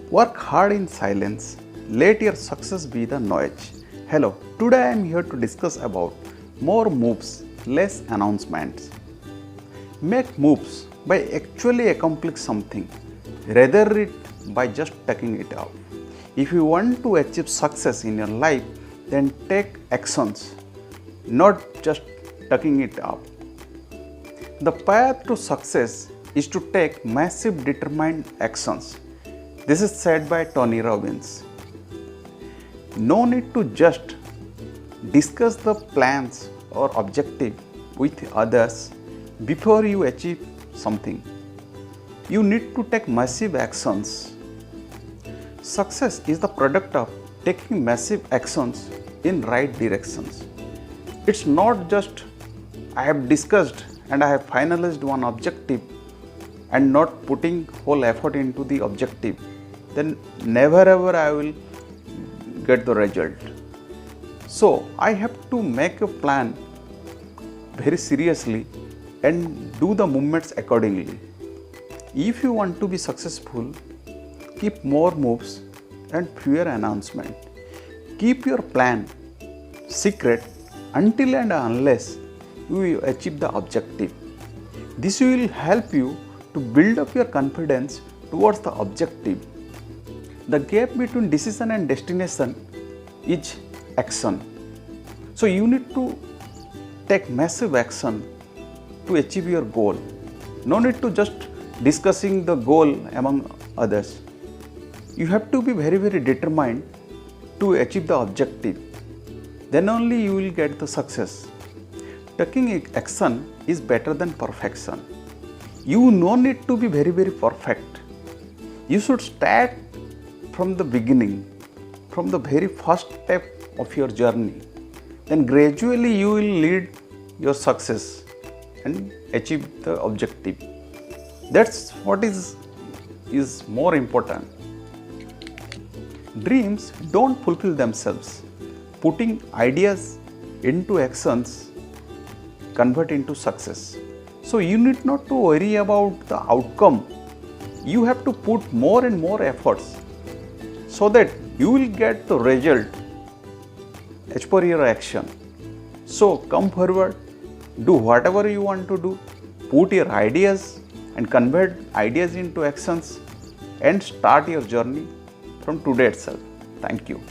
Work hard in silence. Let your success be the noise. Hello, today I am here to discuss about more moves, less announcements. Make moves by actually accomplishing something, rather it by just taking it out. If you want to achieve success in your life, then take actions, not just tucking it up. The path to success is to take massive determined actions. This is said by Tony Robbins. No need to just discuss the plans or objective with others before you achieve something. You need to take massive actions. Success is the product of taking massive actions in right directions. It's not just I have discussed and I have finalized one objective and not putting whole effort into the objective, then never ever I will get the result. So I have to make a plan very seriously and do the movements accordingly. If you want to be successful, keep more moves and fewer announcements. Keep your plan secret until and unless you achieve the objective. This will help you to build up your confidence towards the objective. The gap between decision and destination is action. So you need to take massive action to achieve your goal. No need to just discussing the goal among others. You have to be very determined to achieve the objective. Then only you will get the success. Taking action is better than perfection. You no need to be very perfect. You should start from the beginning, from the very first step of your journey. Then gradually you will lead your success and achieve the objective. That's what is more important. Dreams don't fulfill themselves. Putting ideas into actions convert into success. So you need not to worry about the outcome. You have to put more and more efforts so that you will get the result as per your action. So come forward, do whatever you want to do, put your ideas and convert ideas into actions and start your journey from today itself. Thank you.